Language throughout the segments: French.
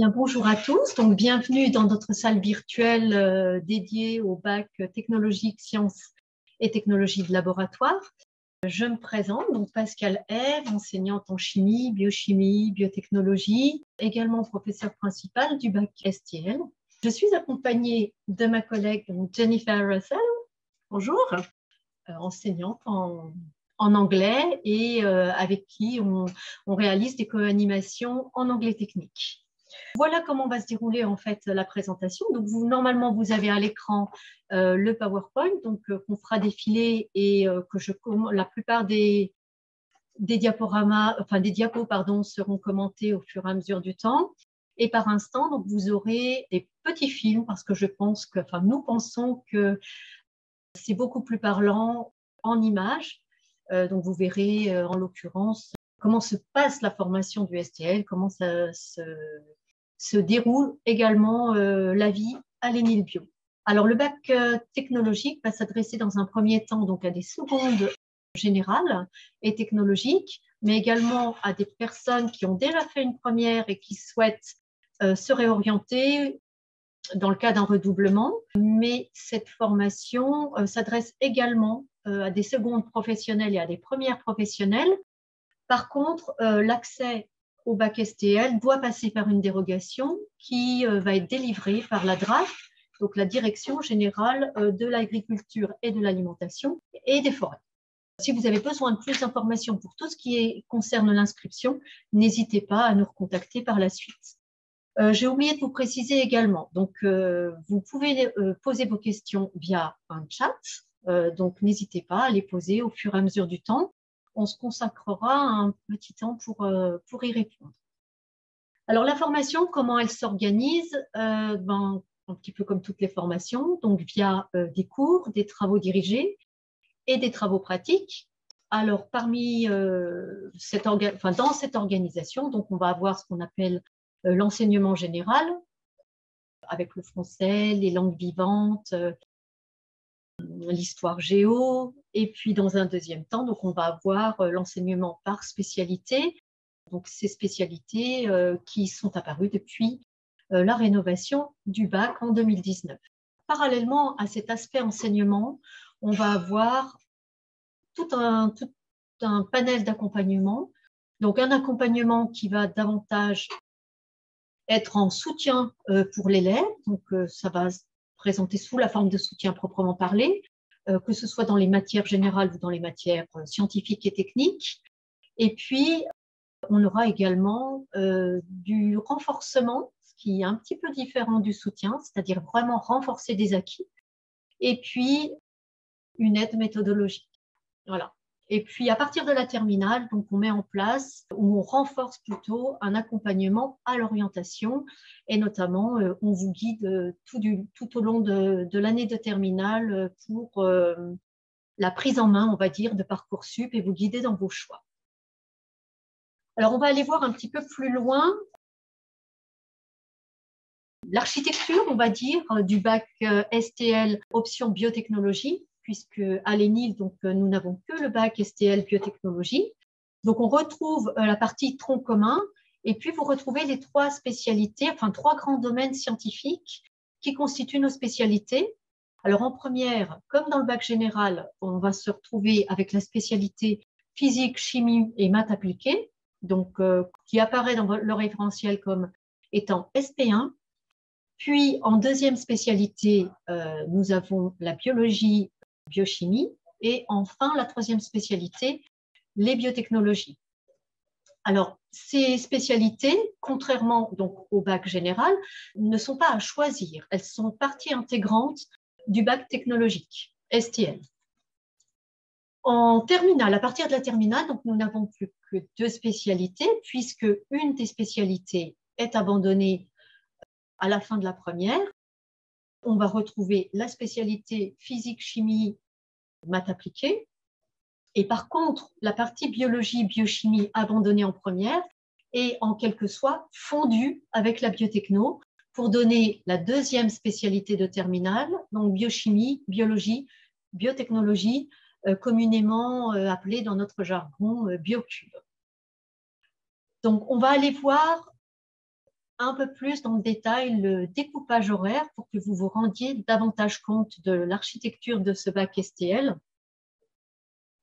Bien, bonjour à tous, donc bienvenue dans notre salle virtuelle dédiée au bac technologique, sciences et technologies de laboratoire. Je me présente, donc Pascale Ève, enseignante en chimie, biochimie, biotechnologie, également professeure principale du bac STL. Je suis accompagnée de ma collègue Jennifer Russell, bonjour, enseignante en anglais et avec qui on réalise des co-animations en anglais technique. Voilà comment va se dérouler en fait la présentation. Donc normalement vous avez à l'écran le PowerPoint qu'on fera défiler et la plupart des diaporamas, enfin des diapos pardon, seront commentés au fur et à mesure du temps. Et par instant, donc vous aurez des petits films parce que nous pensons que c'est beaucoup plus parlant en images. Donc vous verrez en l'occurrence comment se passe la formation du STL, comment ça se déroule également la vie à l'ENIL Bio. Alors le bac technologique va s'adresser dans un premier temps donc à des secondes générales et technologiques, mais également à des personnes qui ont déjà fait une première et qui souhaitent se réorienter dans le cas d'un redoublement. Mais cette formation s'adresse également à des secondes professionnelles et à des premières professionnelles. Par contre, l'accès au bac STL doit passer par une dérogation qui va être délivrée par la DRAF, donc la Direction générale de l'agriculture et de l'alimentation et des forêts. Si vous avez besoin de plus d'informations pour tout ce qui concerne l'inscription, n'hésitez pas à nous recontacter par la suite. J'ai oublié de vous préciser également, donc vous pouvez poser vos questions via un chat, donc n'hésitez pas à les poser au fur et à mesure du temps. On se consacrera un petit temps pour y répondre. Alors la formation, comment elle s'organise un petit peu comme toutes les formations, donc via des cours, des travaux dirigés et des travaux pratiques. Alors dans cette organisation, donc on va avoir ce qu'on appelle l'enseignement général, avec le français, les langues vivantes, l'histoire géo, et puis dans un deuxième temps, donc on va avoir l'enseignement par spécialité, donc ces spécialités qui sont apparues depuis la rénovation du bac en 2019. Parallèlement à cet aspect enseignement, on va avoir tout un panel d'accompagnement, donc un accompagnement qui va davantage être en soutien pour l'élève, donc ça va se présenter sous la forme de soutien proprement parlé, que ce soit dans les matières générales ou dans les matières scientifiques et techniques. Et puis, on aura également du renforcement, ce qui est un petit peu différent du soutien, c'est-à-dire vraiment renforcer des acquis, et puis une aide méthodologique. Voilà. Et puis, à partir de la terminale, donc on met en place, ou on renforce plutôt un accompagnement à l'orientation, et notamment, on vous guide tout au long de l'année de terminale pour la prise en main, on va dire, de Parcoursup et vous guider dans vos choix. Alors, on va aller voir un petit peu plus loin l'architecture, on va dire, du bac STL option biotechnologie, puisque à l'ENIL, donc nous n'avons que le bac STL biotechnologie. Donc on retrouve la partie tronc commun, et puis vous retrouvez les trois spécialités, enfin trois grands domaines scientifiques qui constituent nos spécialités. Alors en première, comme dans le bac général, on va se retrouver avec la spécialité physique, chimie et maths appliquées, donc qui apparaît dans le référentiel comme étant SP1. Puis en deuxième spécialité, nous avons la biologie, biochimie, et enfin la troisième spécialité, les biotechnologies. Alors, ces spécialités, contrairement donc au bac général, ne sont pas à choisir. Elles sont partie intégrante du bac technologique, STL. En terminale, à partir de la terminale, donc nous n'avons plus que deux spécialités, puisque une des spécialités est abandonnée à la fin de la première. On va retrouver la spécialité physique, chimie, maths appliquées. Et par contre, la partie biologie, biochimie abandonnée en première est en quelque sorte fondue avec la biotechno pour donner la deuxième spécialité de terminale, donc biochimie, biologie, biotechnologie, communément appelée dans notre jargon biocube. Donc, on va aller voir un peu plus dans le détail le découpage horaire pour que vous vous rendiez davantage compte de l'architecture de ce bac STL.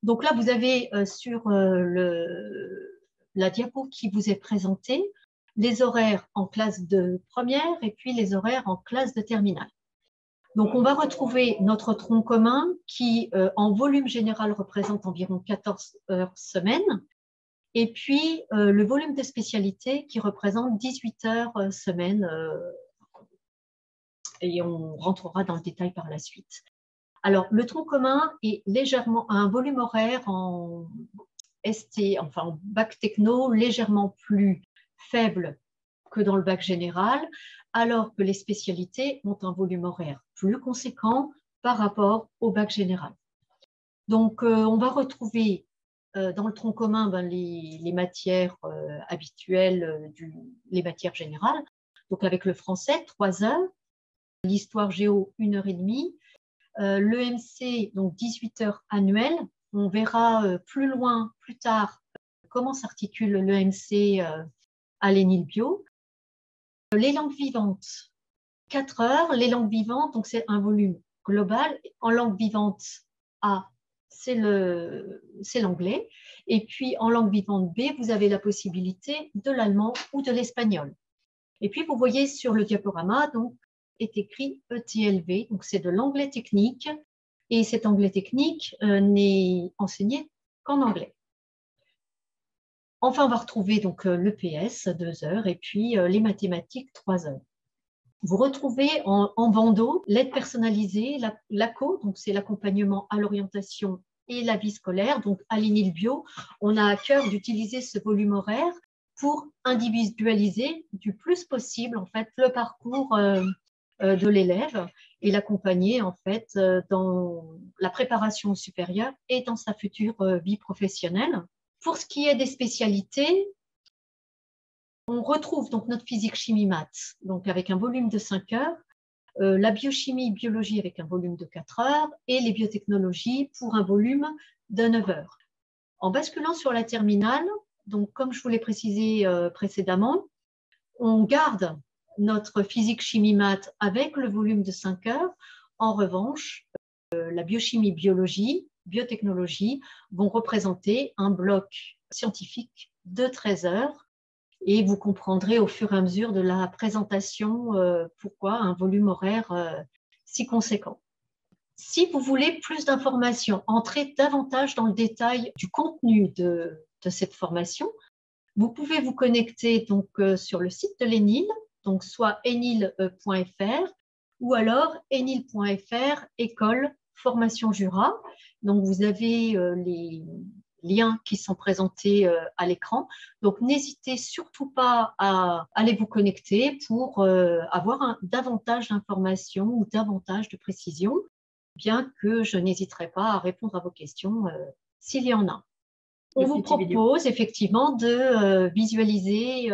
Donc là, vous avez sur la diapo qui vous est présentée les horaires en classe de première et puis les horaires en classe de terminale. Donc, on va retrouver notre tronc commun qui, en volume général, représente environ 14 heures semaine. Et puis, le volume de spécialité qui représente 18 heures semaine. Et on rentrera dans le détail par la suite. Alors, le tronc commun est légèrement un volume horaire en en bac techno, légèrement plus faible que dans le bac général, alors que les spécialités ont un volume horaire plus conséquent par rapport au bac général. Donc, on va retrouver dans le tronc commun les matières habituelles, les matières générales. Donc, avec le français, 3 heures, l'histoire géo, 1 heure et demie, l'EMC, donc 18 heures annuelles. On verra plus loin, plus tard, comment s'articule l'EMC à l'ENIL Bio. Les langues vivantes, 4 heures. Les langues vivantes, donc c'est un volume global. En langue vivante A, c'est l'anglais. Et puis en langue vivante B, vous avez la possibilité de l'allemand ou de l'espagnol. Et puis vous voyez sur le diaporama, donc, est écrit ETLV, donc c'est de l'anglais technique. Et cet anglais technique n'est enseigné qu'en anglais. Enfin, on va retrouver donc l'EPS, 2 heures, et puis les mathématiques, 3 heures. Vous retrouvez en bandeau l'aide personnalisée, l'ACO, donc c'est l'accompagnement à l'orientation et la vie scolaire. Donc à l'ENIL Bio, on a à cœur d'utiliser ce volume horaire pour individualiser du plus possible en fait le parcours de l'élève et l'accompagner en fait dans la préparation supérieure et dans sa future vie professionnelle. Pour ce qui est des spécialités, on retrouve donc notre physique, chimie, maths, donc avec un volume de 5 heures, la biochimie, biologie avec un volume de 4 heures et les biotechnologies pour un volume de 9 heures. En basculant sur la terminale, donc comme je vous l'ai précisé précédemment, on garde notre physique, chimie, maths avec le volume de 5 heures. En revanche, la biochimie, biologie, biotechnologie vont représenter un bloc scientifique de 13 heures et vous comprendrez au fur et à mesure de la présentation pourquoi un volume horaire si conséquent. Si vous voulez plus d'informations, entrez davantage dans le détail du contenu de cette formation, vous pouvez vous connecter donc sur le site de l'ENIL, donc soit enil.fr ou alors enil.fr école formation Jura. Donc vous avez les liens qui sont présentés à l'écran. Donc n'hésitez surtout pas à aller vous connecter pour avoir davantage d'informations ou davantage de précisions, bien que je n'hésiterai pas à répondre à vos questions s'il y en a. On vous propose effectivement de visualiser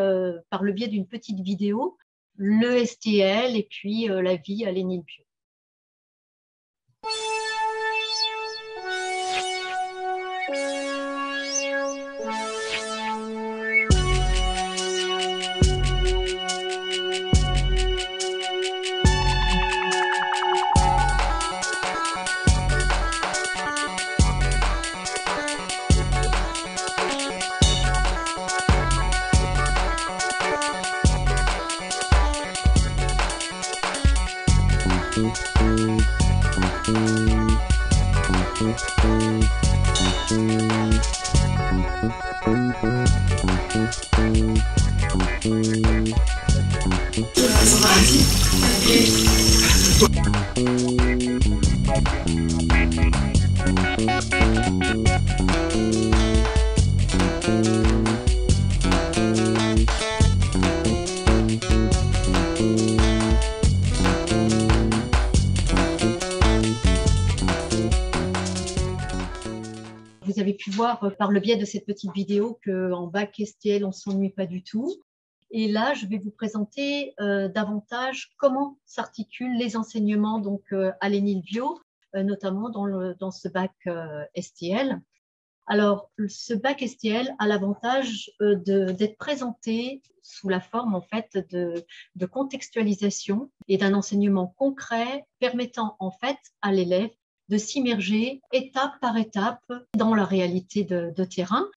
par le biais d'une petite vidéo le STL et puis la vie à l'ENIL Bio. Vous avez pu voir par le biais de cette petite vidéo qu'en bac STL, on ne s'ennuie pas du tout. Et là, je vais vous présenter davantage comment s'articulent les enseignements donc, à l'ENIL Bio, notamment dans ce bac STL. Alors, ce bac STL a l'avantage d'être présenté sous la forme en fait de contextualisation et d'un enseignement concret permettant en fait à l'élève de s'immerger étape par étape dans la réalité de terrain.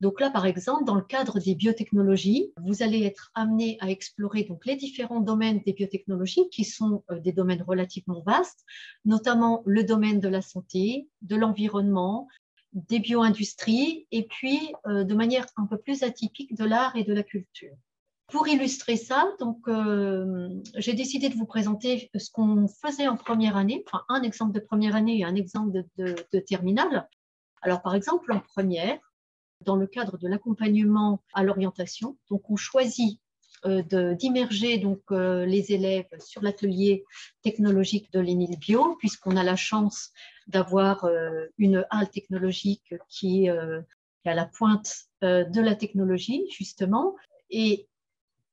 Donc là, par exemple, dans le cadre des biotechnologies, vous allez être amené à explorer donc les différents domaines des biotechnologies qui sont des domaines relativement vastes, notamment le domaine de la santé, de l'environnement, des bioindustries et puis de manière un peu plus atypique de l'art et de la culture. Pour illustrer ça, donc, j'ai décidé de vous présenter ce qu'on faisait en première année, enfin un exemple de première année et un exemple de terminale. Alors par exemple, en première, dans le cadre de l'accompagnement à l'orientation, donc on choisit d'immerger les élèves sur l'atelier technologique de l'ENIL Bio, puisqu'on a la chance d'avoir une halle technologique qui est à la pointe de la technologie, justement. Et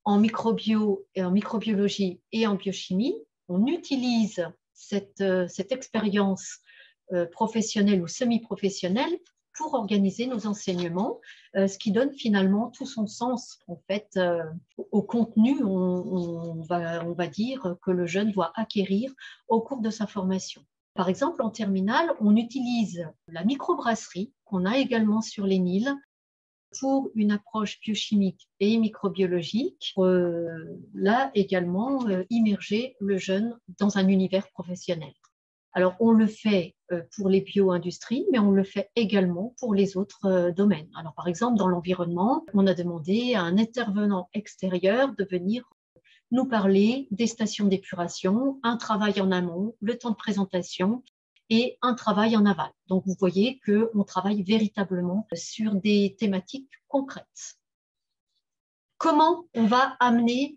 en microbio et en microbiologie et en biochimie, on utilise cette expérience professionnelle ou semi-professionnelle pour organiser nos enseignements, ce qui donne finalement tout son sens en fait au contenu, on va dire, que le jeune doit acquérir au cours de sa formation. Par exemple, en terminale, on utilise la microbrasserie qu'on a également sur l'ENIL pour une approche biochimique et microbiologique, là également immerger le jeune dans un univers professionnel. Alors, on le fait pour les bio-industries, mais on le fait également pour les autres domaines. Alors, par exemple, dans l'environnement, on a demandé à un intervenant extérieur de venir nous parler des stations d'épuration, un travail en amont, le temps de présentation et un travail en aval. Donc, vous voyez qu'on travaille véritablement sur des thématiques concrètes. Comment on va amener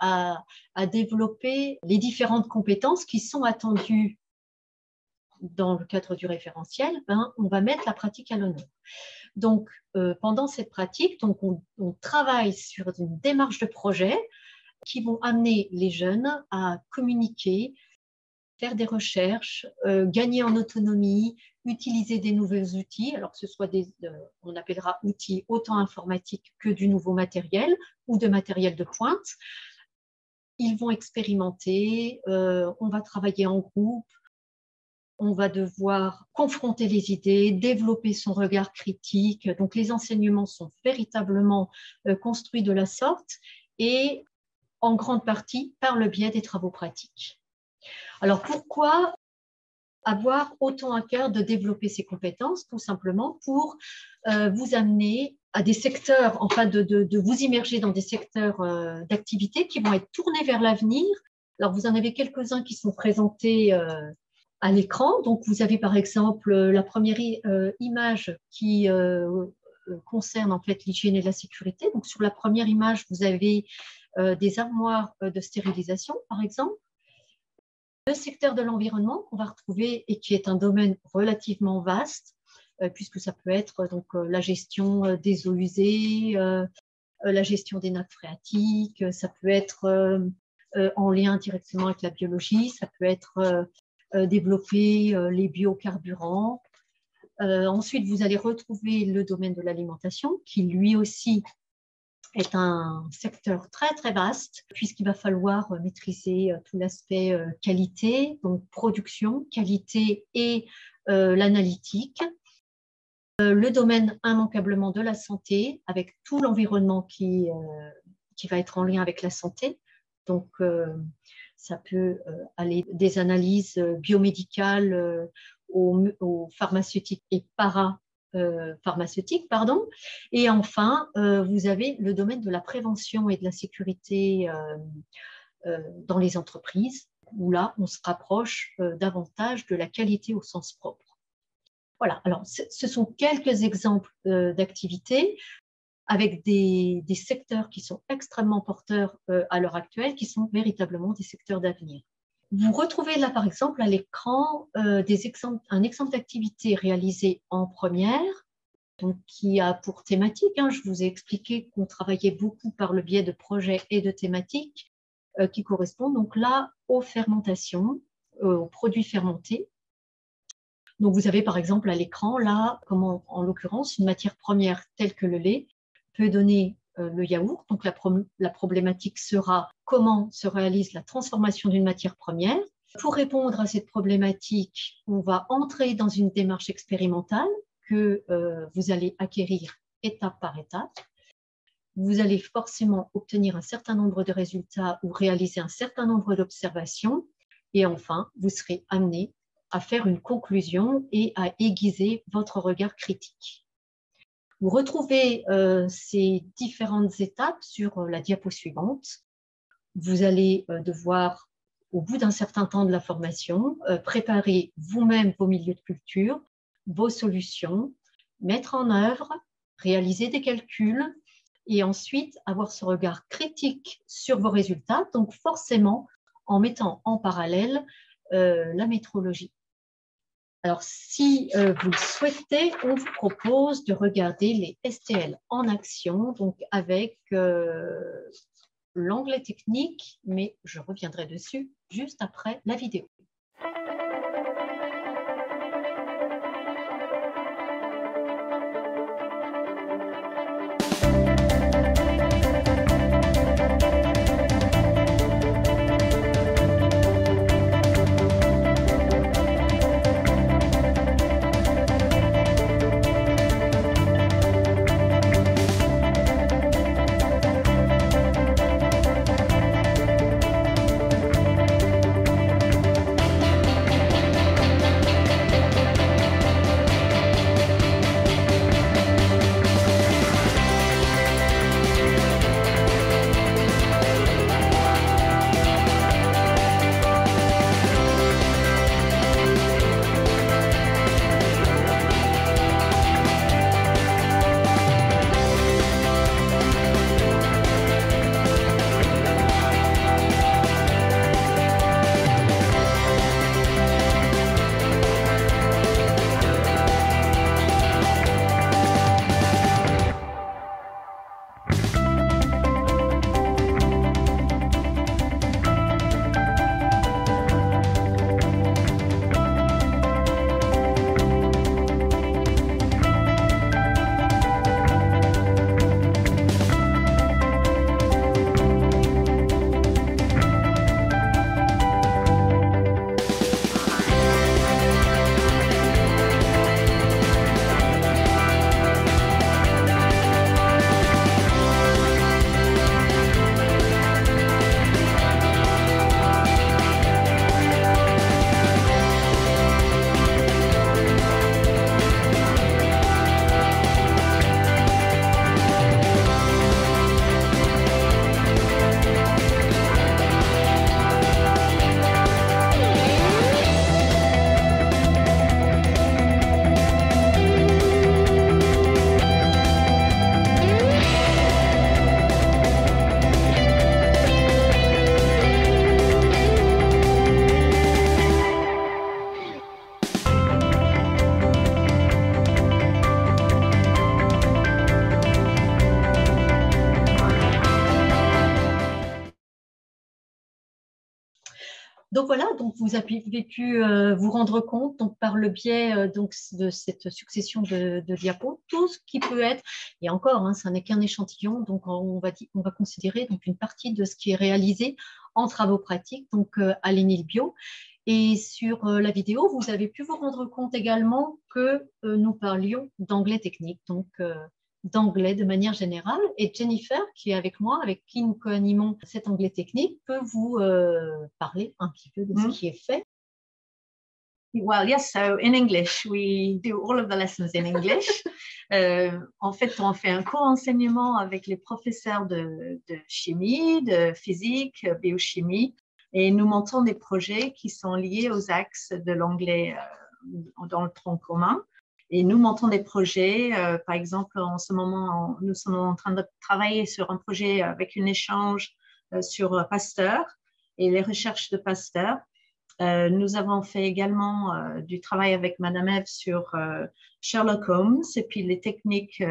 à développer les différentes compétences qui sont attendues dans le cadre du référentiel? On va mettre la pratique à l'honneur. Donc, pendant cette pratique, donc on travaille sur une démarche de projet qui vont amener les jeunes à communiquer, faire des recherches, gagner en autonomie, utiliser des nouveaux outils, alors que ce soit on appellera outils autant informatiques que du nouveau matériel ou de matériel de pointe. Ils vont expérimenter, on va travailler en groupe, on va devoir confronter les idées, développer son regard critique. Donc les enseignements sont véritablement construits de la sorte et en grande partie par le biais des travaux pratiques. Alors pourquoi avoir autant à cœur de développer ces compétences? Tout simplement pour vous amener à des secteurs, enfin de vous immerger dans des secteurs d'activité qui vont être tournés vers l'avenir. Alors vous en avez quelques-uns qui sont présentés à l'écran. Donc vous avez par exemple la première image qui concerne en fait l'hygiène et la sécurité. Donc sur la première image, vous avez des armoires de stérilisation, par exemple. Le secteur de l'environnement qu'on va retrouver et qui est un domaine relativement vaste, puisque ça peut être donc la gestion des eaux usées, la gestion des nappes phréatiques, ça peut être en lien directement avec la biologie, ça peut être développer les biocarburants. Ensuite, vous allez retrouver le domaine de l'alimentation, qui lui aussi est un secteur très très vaste puisqu'il va falloir maîtriser tout l'aspect qualité, donc production, qualité et l'analytique. Le domaine immanquablement de la santé avec tout l'environnement qui va être en lien avec la santé. Donc ça peut aller des analyses biomédicales aux pharmaceutiques et pharmaceutique, pardon. Et enfin, vous avez le domaine de la prévention et de la sécurité dans les entreprises, où là, on se rapproche davantage de la qualité au sens propre. Voilà, alors ce sont quelques exemples d'activités avec des secteurs qui sont extrêmement porteurs à l'heure actuelle, qui sont véritablement des secteurs d'avenir. Vous retrouvez là, par exemple, à l'écran un exemple d'activité réalisée en première, donc qui a pour thématique, je vous ai expliqué qu'on travaillait beaucoup par le biais de projets et de thématiques qui correspondent donc là aux fermentations, aux produits fermentés. Donc, vous avez par exemple à l'écran, là, comme en l'occurrence, une matière première telle que le lait peut donner le yaourt. Donc, la problématique sera comment se réalise la transformation d'une matière première. Pour répondre à cette problématique, on va entrer dans une démarche expérimentale que vous allez acquérir étape par étape. Vous allez forcément obtenir un certain nombre de résultats ou réaliser un certain nombre d'observations. Et enfin, vous serez amené à faire une conclusion et à aiguiser votre regard critique. Vous retrouvez ces différentes étapes sur la diapo suivante. Vous allez devoir, au bout d'un certain temps de la formation, préparer vous-même vos milieux de culture, vos solutions, mettre en œuvre, réaliser des calculs et ensuite avoir ce regard critique sur vos résultats, donc forcément en mettant en parallèle la métrologie. Alors, si vous le souhaitez, on vous propose de regarder les STL en action, donc avec l'onglet technique, mais je reviendrai dessus juste après la vidéo. Donc voilà, donc vous avez pu vous rendre compte donc, par le biais de cette succession de diapos, tout ce qui peut être, et encore, hein, ça n'est qu'un échantillon, donc on va considérer donc, une partie de ce qui est réalisé en travaux pratiques, donc à l'ENIL Bio. Et sur la vidéo, vous avez pu vous rendre compte également que nous parlions d'anglais technique, donc d'anglais de manière générale. Et Jennifer, qui est avec moi, avec qui nous co-animons cet anglais technique, peut vous parler un petit peu de ce qui est fait. Well, yes, so in English, we do all of the lessons in English. En fait, on fait un co-enseignement avec les professeurs de chimie, de physique, biochimie, et nous montons des projets qui sont liés aux axes de l'anglais dans le tronc commun. Et nous montons des projets, par exemple, en ce moment, nous sommes en train de travailler sur un projet avec un échange sur Pasteur et les recherches de Pasteur. Nous avons fait également du travail avec Madame Eve sur Sherlock Holmes et puis les techniques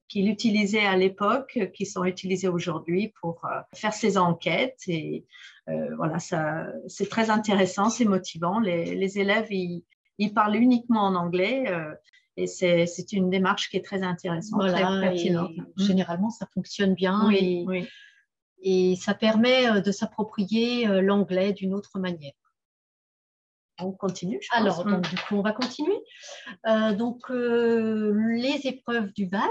qu'il utilisait à l'époque, qui sont utilisées aujourd'hui pour faire ses enquêtes. Et voilà, c'est très intéressant, c'est motivant. Les élèves, ils ils parlent uniquement en anglais. Et c'est une démarche qui est très intéressante, Voilà, très pertinente. Généralement, ça fonctionne bien Oui, oui. et ça permet de s'approprier l'anglais d'une autre manière. On continue, je pense. Alors, donc, du coup, on va continuer. Les épreuves du bac.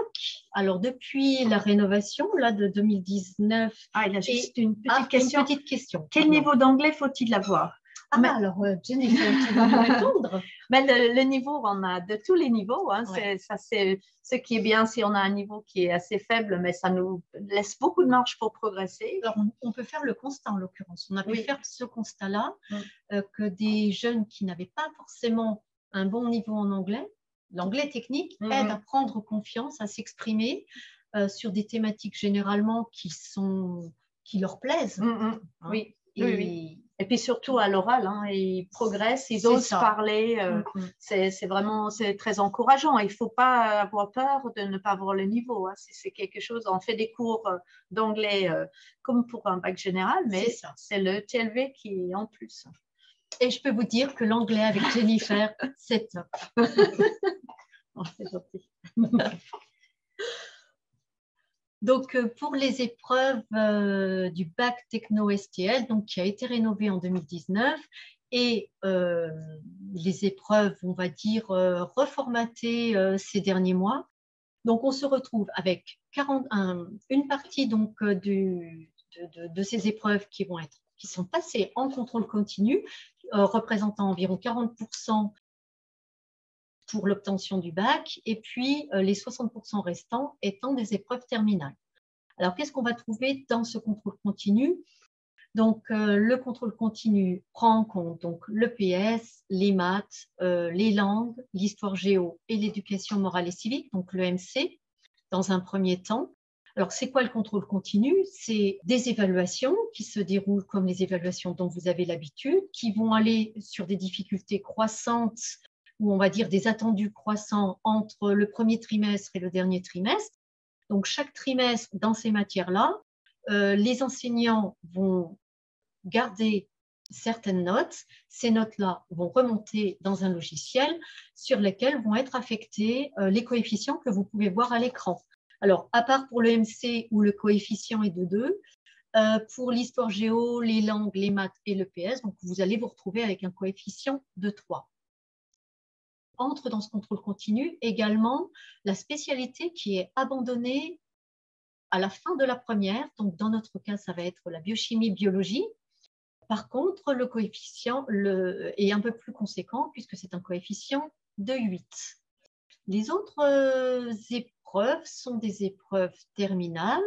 Alors, depuis la rénovation là, de 2019. Il y a juste une petite question. Quel Pardon. Niveau d'anglais faut-il avoir? Alors, Jennifer, tu vas me répondre. Mais le niveau, on a de tous les niveaux. Hein. Ouais. C'est ce qui est bien si on a un niveau qui est assez faible, mais ça nous laisse beaucoup de marge pour progresser. Alors, on peut faire le constat en l'occurrence. On a pu faire ce constat-là, Mm. que des jeunes qui n'avaient pas forcément un bon niveau en anglais, l'anglais technique aide à prendre confiance, à s'exprimer sur des thématiques généralement qui leur plaisent. Hein. Oui. Et puis surtout à l'oral, hein, ils progressent, ils osent parler. C'est très encourageant. Il ne faut pas avoir peur de ne pas avoir le niveau. Hein. C'est quelque chose. On fait des cours d'anglais comme pour un bac général, mais c'est le TLV qui est en plus. Et je peux vous dire que l'anglais avec Jennifer, c'est top. C'est gentil. Donc, pour les épreuves du bac Techno STL, donc, qui a été rénové en 2019, et les épreuves, on va dire, reformatées ces derniers mois. Donc, on se retrouve avec une partie donc, de ces épreuves qui sont passées en contrôle continu, représentant environ 40% pour l'obtention du bac, et puis les 60% restants étant des épreuves terminales. Alors, qu'est-ce qu'on va trouver dans ce contrôle continu? Donc, le contrôle continu prend en compte donc, le PS, les maths, les langues, l'histoire géo et l'éducation morale et civique, donc le MC, dans un premier temps. Alors, c'est quoi le contrôle continu? C'est des évaluations qui se déroulent comme les évaluations dont vous avez l'habitude, qui vont aller sur des difficultés croissantes, ou on va dire des attendus croissants entre le premier trimestre et le dernier trimestre. Donc, chaque trimestre, dans ces matières-là, les enseignants vont garder certaines notes. Ces notes-là vont remonter dans un logiciel sur lesquels vont être affectés les coefficients que vous pouvez voir à l'écran. Alors, à part pour le MC où le coefficient est de 2, pour l'histoire géo, les langues, les maths et le PS, donc vous allez vous retrouver avec un coefficient de 3. Entre dans ce contrôle continu également la spécialité qui est abandonnée à la fin de la première. Donc, dans notre cas, ça va être la biochimie-biologie. Par contre, le coefficient est un peu plus conséquent puisque c'est un coefficient de 8. Les autres épreuves sont des épreuves terminales.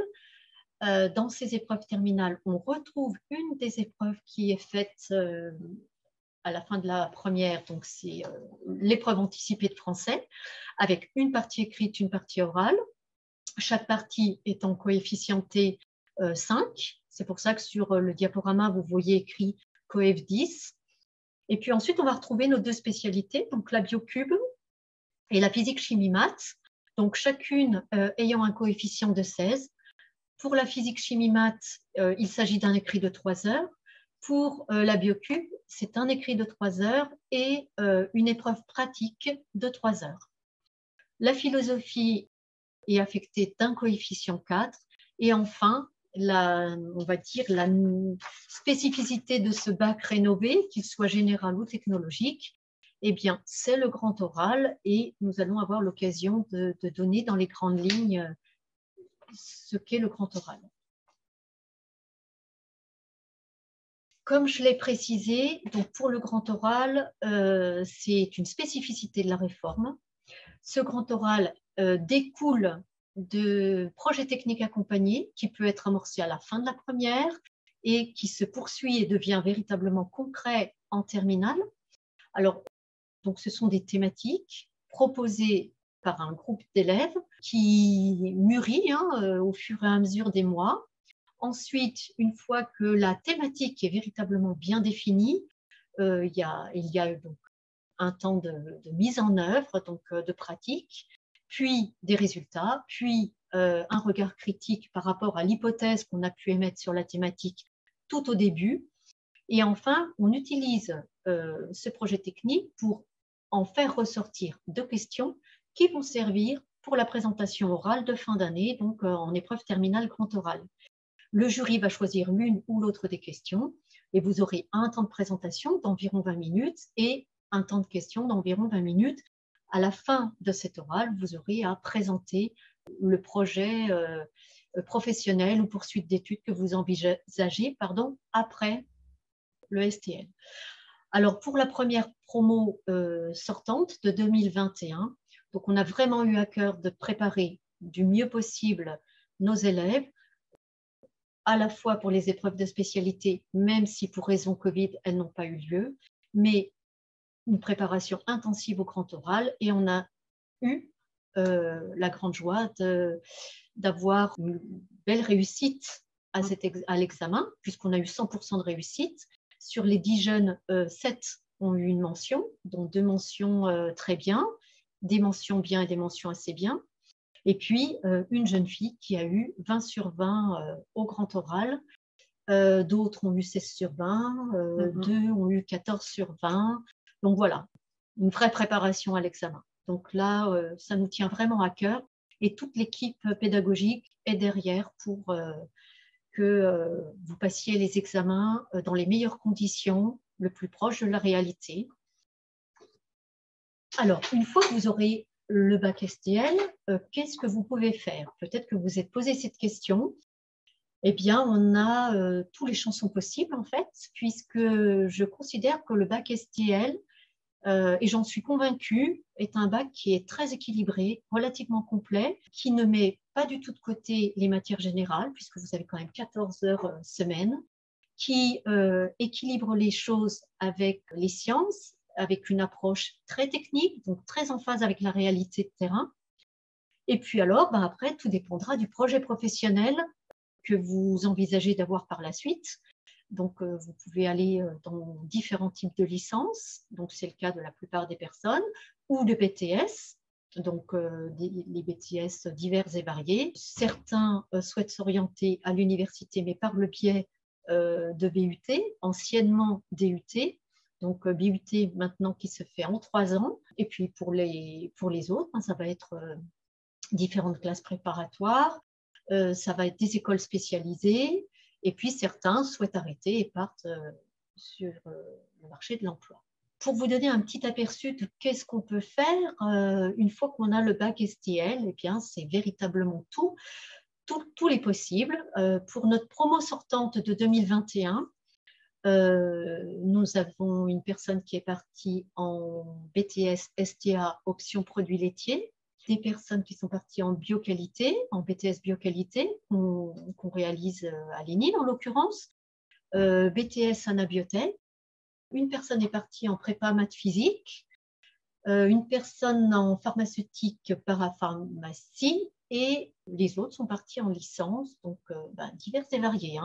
Dans ces épreuves terminales, on retrouve une des épreuves qui est faite à la fin de la première, donc c'est l'épreuve anticipée de français, avec une partie écrite, une partie orale. Chaque partie étant coefficientée 5. C'est pour ça que sur le diaporama, vous voyez écrit coef 10. Et puis ensuite, on va retrouver nos deux spécialités, donc la biocube et la physique chimie maths, donc chacune ayant un coefficient de 16. Pour la physique chimie maths, il s'agit d'un écrit de 3 heures. Pour la biocube, c'est un écrit de 3 heures et une épreuve pratique de 3 heures. La philosophie est affectée d'un coefficient 4. Et enfin, on va dire la spécificité de ce bac rénové, qu'il soit général ou technologique, eh bien, c'est le grand oral et nous allons avoir l'occasion de donner dans les grandes lignes ce qu'est le grand oral. Comme je l'ai précisé, donc pour le grand oral, c'est une spécificité de la réforme. Ce grand oral découle de projets techniques accompagnés qui peut être amorcé à la fin de la première et qui se poursuit et devient véritablement concret en terminale. Alors, donc ce sont des thématiques proposées par un groupe d'élèves qui mûrit au fur et à mesure des mois. Ensuite, une fois que la thématique est véritablement bien définie, il y a donc un temps de mise en œuvre, donc de pratique, puis des résultats, puis un regard critique par rapport à l'hypothèse qu'on a pu émettre sur la thématique tout au début. Et enfin, on utilise ce projet technique pour en faire ressortir 2 questions qui vont servir pour la présentation orale de fin d'année, donc en épreuve terminale grand oral. Le jury va choisir l'une ou l'autre des questions et vous aurez un temps de présentation d'environ 20 minutes et un temps de questions d'environ 20 minutes. À la fin de cet oral, vous aurez à présenter le projet professionnel ou poursuite d'études que vous envisagez après le STL. Alors, pour la première promo sortante de 2021, donc on a vraiment eu à cœur de préparer du mieux possible nos élèves, à la fois pour les épreuves de spécialité, même si pour raison Covid, elles n'ont pas eu lieu, mais une préparation intensive au grand oral, et on a eu la grande joie d'avoir une belle réussite à l'examen, puisqu'on a eu 100% de réussite. Sur les 10 jeunes, 7 ont eu une mention, dont 2 mentions très bien, des mentions bien et des mentions assez bien. Et puis, une jeune fille qui a eu 20 sur 20 au grand oral. D'autres ont eu 16 sur 20, 2 ont eu 14 sur 20. Donc voilà, une vraie préparation à l'examen. Donc là, ça nous tient vraiment à cœur. Et toute l'équipe pédagogique est derrière pour que vous passiez les examens dans les meilleures conditions, le plus proche de la réalité. Alors, une fois que vous aurez le bac STL, qu'est-ce que vous pouvez faire? Peut-être que vous vous êtes posé cette question. Eh bien, on a tous les chansons possibles, en fait, puisque je considère que le bac STL, et j'en suis convaincue, est un bac qui est très équilibré, relativement complet, qui ne met pas du tout de côté les matières générales, puisque vous avez quand même 14 heures semaine, qui équilibre les choses avec les sciences, avec une approche très technique, donc très en phase avec la réalité de terrain. Et puis alors, après, tout dépendra du projet professionnel que vous envisagez d'avoir par la suite. Donc, vous pouvez aller dans différents types de licences, donc c'est le cas de la plupart des personnes, ou de BTS, donc les BTS divers et variés. Certains souhaitent s'orienter à l'université, mais par le biais de BUT, anciennement DUT, donc BUT maintenant qui se fait en 3 ans. Et puis pour les autres, ça va être différentes classes préparatoires, ça va être des écoles spécialisées, et puis certains souhaitent arrêter et partent sur le marché de l'emploi. Pour vous donner un petit aperçu de qu'est-ce qu'on peut faire une fois qu'on a le bac STL, eh bien c'est véritablement tous les possibles. Pour notre promo sortante de 2021, nous avons une personne qui est partie en BTS STA option produits laitiers, des personnes qui sont parties en bioqualité, en BTS bioqualité, qu'on réalise à l'ENIL en l'occurrence, BTS anabiotech. Une personne est partie en prépa maths physique, une personne en pharmaceutique parapharmacie, et les autres sont partis en licence, donc divers et variés,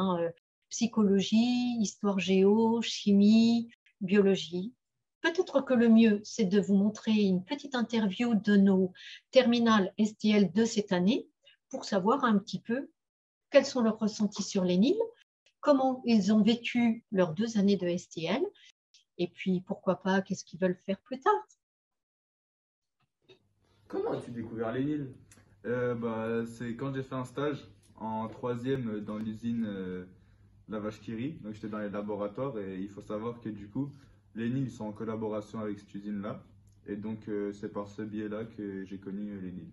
psychologie, histoire géo, chimie, biologie. Peut-être que le mieux, c'est de vous montrer une petite interview de nos terminales STL de cette année pour savoir un petit peu quels sont leurs ressentis sur l'ENIL, comment ils ont vécu leurs 2 années de STL, et puis pourquoi pas, qu'est-ce qu'ils veulent faire plus tard. Comment as-tu découvert l'ENIL? C'est quand j'ai fait un stage en 3e dans l'usine La Vache qui rit. Donc j'étais dans les laboratoires et il faut savoir que du coup, l'ENIL ils sont en collaboration avec cette usine-là. Et donc c'est par ce biais-là que j'ai connu l'ENIL.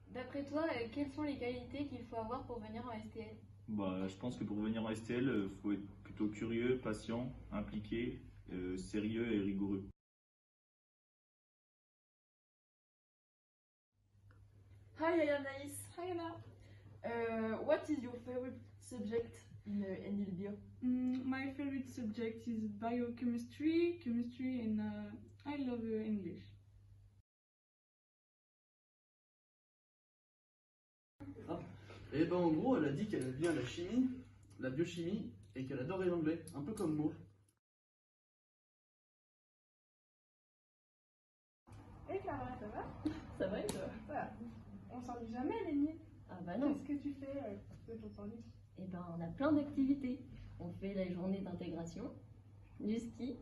D'après toi, quelles sont les qualités qu'il faut avoir pour venir en STL? Je pense que pour venir en STL, il faut être plutôt curieux, patient, impliqué, sérieux et rigoureux. Hi, I am Anaïs. Hi, Anna. What is your favorite subject in Enil Bio? My favorite subject is biochemistry, chemistry, and I love English. Et ben en gros, elle a dit qu'elle aime bien la chimie, la biochimie et qu'elle adorait l'anglais, un peu comme moi. Hey Clara, ça va? Ça va et toi? Voilà. On s'ennuie jamais, Lénie. Ah bah non. Qu'est-ce que tu fais de ton temps libre? Eh ben, on a plein d'activités. On fait la journée d'intégration, du ski,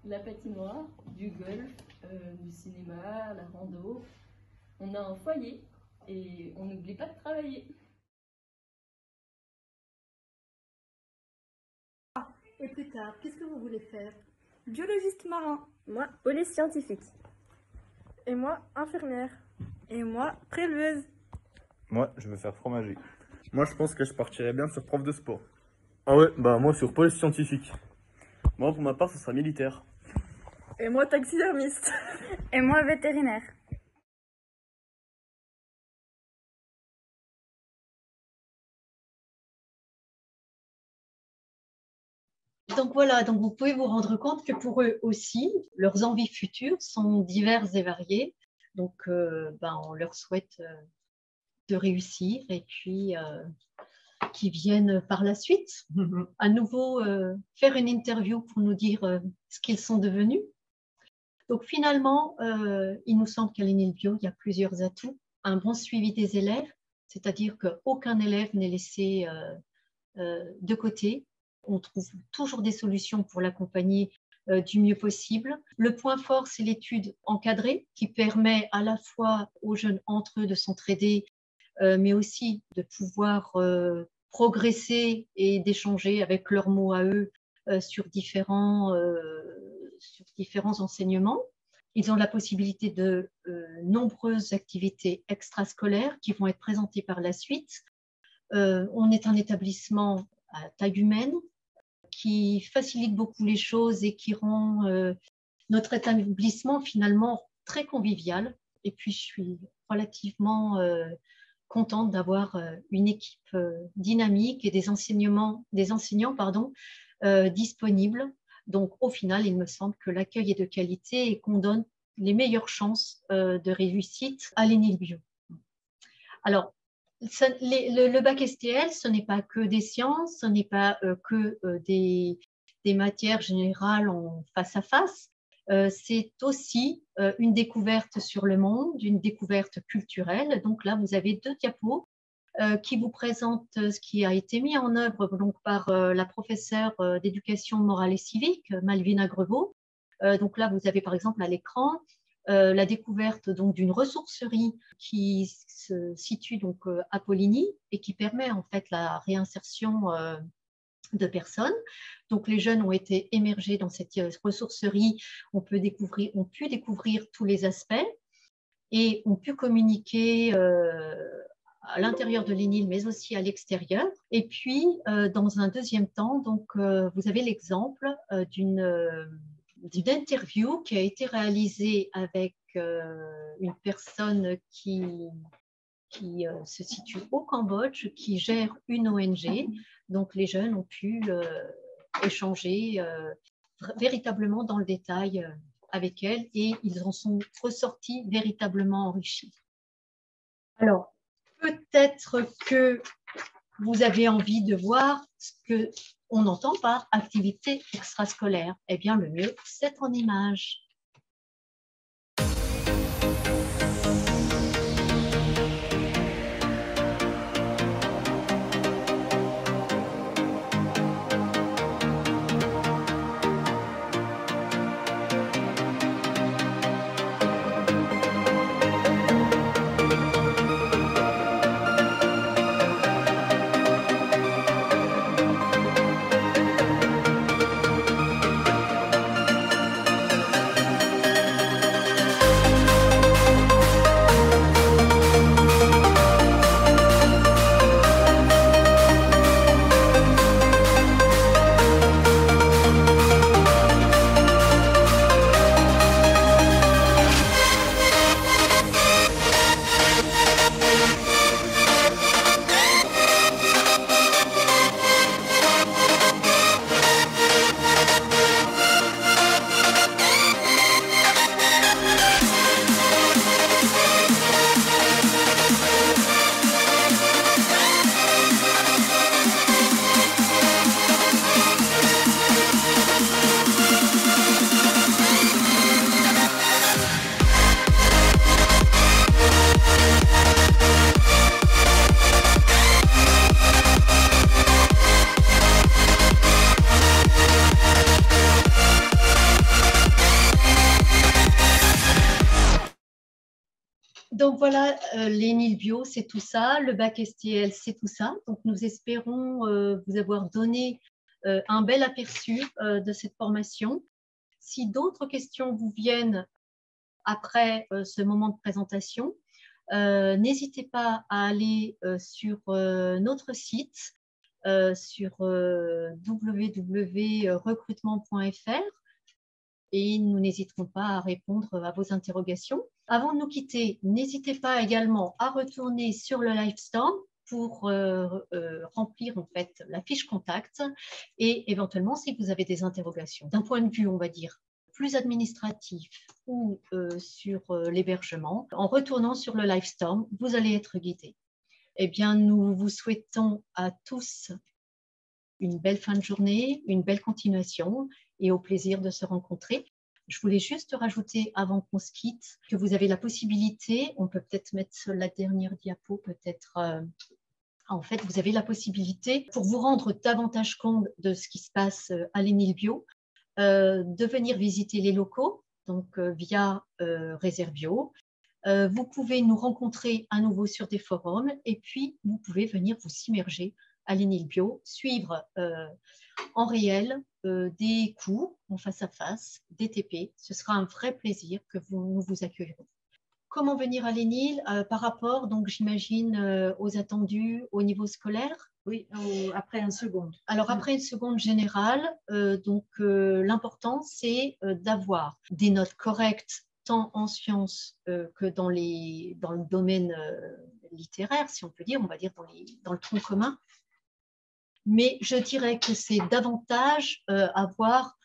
la patinoire, du golf, du cinéma, la rando. On a un foyer et on n'oublie pas de travailler. Et plus tard, qu'est-ce que vous voulez faire? Biologiste marin. Moi, police scientifique. Et moi, infirmière. Et moi, préleveuse. Moi, je veux faire fromager. Moi, je pense que je partirais bien sur prof de sport. Ah ouais, bah moi sur police scientifique. Moi, pour ma part, ce sera militaire. Et moi, taxidermiste. Et moi, vétérinaire. Donc voilà, donc vous pouvez vous rendre compte que pour eux aussi, leurs envies futures sont diverses et variées. Donc on leur souhaite de réussir et puis qui viennent par la suite à nouveau faire une interview pour nous dire ce qu'ils sont devenus. Donc finalement, il nous semble qu'à l'ENIL Bio, il y a plusieurs atouts. Un bon suivi des élèves, c'est-à-dire qu'aucun élève n'est laissé de côté. On trouve toujours des solutions pour l'accompagner du mieux possible. Le point fort, c'est l'étude encadrée qui permet à la fois aux jeunes entre eux de s'entraider, mais aussi de pouvoir progresser et d'échanger avec leurs mots à eux sur différents enseignements. Ils ont la possibilité de nombreuses activités extrascolaires qui vont être présentées par la suite. On est un établissement à taille humaine qui facilite beaucoup les choses et qui rend notre établissement finalement très convivial. Et puis, je suis relativement contente d'avoir une équipe dynamique et des enseignants disponibles. Donc, au final, il me semble que l'accueil est de qualité et qu'on donne les meilleures chances de réussite à l'ENIL Bio. Alors, le bac STL, ce n'est pas que des sciences, ce n'est pas que des matières générales en face à face. C'est aussi une découverte sur le monde, une découverte culturelle. Donc là, vous avez 2 diapos qui vous présentent ce qui a été mis en œuvre donc, par la professeure d'éducation morale et civique, Malvina Grevaux. Donc là, vous avez par exemple à l'écran la découverte donc d'une ressourcerie qui se situe donc à Poligny et qui permet en fait la réinsertion de personnes. Donc les jeunes ont été émergés dans cette ressourcerie, ont pu découvrir tous les aspects et ont pu communiquer à l'intérieur de l'ENIL, mais aussi à l'extérieur. Et puis, dans un deuxième temps, donc, vous avez l'exemple d'une interview qui a été réalisée avec une personne qui se situe au Cambodge, qui gère une ONG. Donc, les jeunes ont pu échanger véritablement dans le détail avec elle et ils en sont ressortis véritablement enrichis. Alors, peut-être que vous avez envie de voir ce qu'on entend par activité extrascolaire. Eh bien, le mieux, c'est en images. Donc voilà, les NIL Bio, c'est tout ça. Le bac STL, c'est tout ça. Donc nous espérons vous avoir donné un bel aperçu de cette formation. Si d'autres questions vous viennent après ce moment de présentation, n'hésitez pas à aller sur notre site, sur www.recrutement.fr et nous n'hésiterons pas à répondre à vos interrogations. Avant de nous quitter, n'hésitez pas également à retourner sur le Livestorm pour remplir en fait la fiche contact et éventuellement si vous avez des interrogations d'un point de vue, on va dire, plus administratif ou sur l'hébergement, en retournant sur le Livestorm, vous allez être guidé. Eh bien, nous vous souhaitons à tous une belle fin de journée, une belle continuation et au plaisir de se rencontrer. Je voulais juste rajouter avant qu'on se quitte que vous avez la possibilité, on peut peut-être mettre la dernière diapo, peut-être. En fait, vous avez la possibilité, pour vous rendre davantage compte de ce qui se passe à l'ENIL Bio, de venir visiter les locaux, donc via Réservio. Vous pouvez nous rencontrer à nouveau sur des forums et puis vous pouvez venir vous immerger à l'ENIL Bio, suivre en réel des cours en face à face, des TP. Ce sera un vrai plaisir que nous vous accueillerons. Comment venir à l'ENIL par rapport, donc j'imagine, aux attendus au niveau scolaire? Oui, après une seconde. Alors, après une seconde générale, l'important, c'est d'avoir des notes correctes, tant en sciences que dans le domaine littéraire, si on peut dire, on va dire dans le tronc commun. Mais je dirais que c'est davantage avoir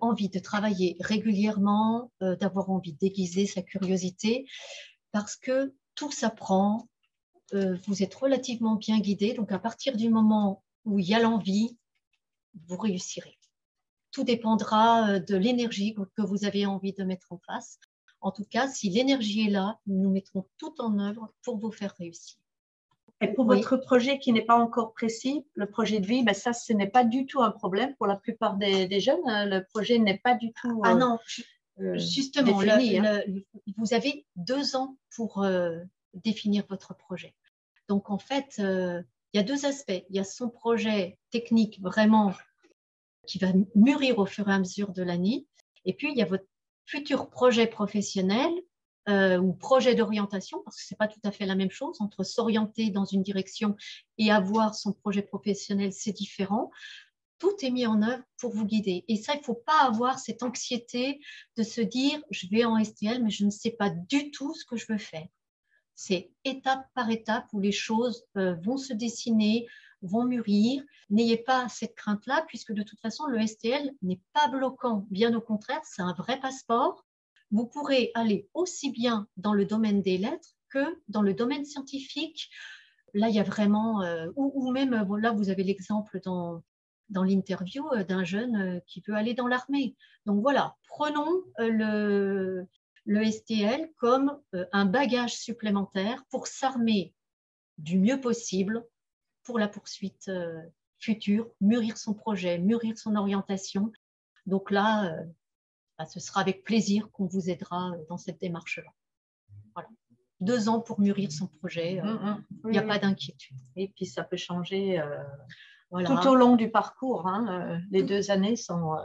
envie de travailler régulièrement, d'avoir envie d'aiguiser sa curiosité, parce que tout s'apprend. Vous êtes relativement bien guidé, donc à partir du moment où il y a l'envie, vous réussirez. Tout dépendra de l'énergie que vous avez envie de mettre en place. En tout cas, si l'énergie est là, nous mettrons tout en œuvre pour vous faire réussir. Et pour votre projet qui n'est pas encore précis, le projet de vie, ben ça, ce n'est pas du tout un problème pour la plupart des jeunes. Le projet n'est pas du tout Ah non, justement, défini, vous avez 2 ans pour définir votre projet. Donc, en fait, il y a 2 aspects. Il y a son projet technique vraiment qui va mûrir au fur et à mesure de l'année. Et puis, il y a votre futur projet professionnel ou projet d'orientation, parce que ce n'est pas tout à fait la même chose. Entre s'orienter dans une direction et avoir son projet professionnel, c'est différent. Tout est mis en œuvre pour vous guider. Et ça, il ne faut pas avoir cette anxiété de se dire « je vais en STL, mais je ne sais pas du tout ce que je veux faire ». C'est étape par étape où les choses vont se dessiner, vont mûrir. N'ayez pas cette crainte-là, puisque de toute façon, le STL n'est pas bloquant. Bien au contraire, c'est un vrai passeport. Vous pourrez aller aussi bien dans le domaine des lettres que dans le domaine scientifique. Là, il y a vraiment, ou même, là, vous avez l'exemple dans l'interview d'un jeune qui veut aller dans l'armée. Donc voilà, prenons le STL comme un bagage supplémentaire pour s'armer du mieux possible pour la poursuite future, mûrir son projet, mûrir son orientation. Donc là, ce sera avec plaisir qu'on vous aidera dans cette démarche-là. Voilà. 2 ans pour mûrir son projet, il n'y a pas d'inquiétude. Et puis ça peut changer voilà. tout au long du parcours. Les 2 années sont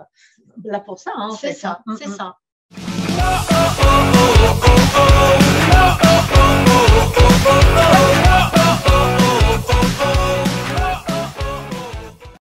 là pour ça. C'est ça, c'est ça.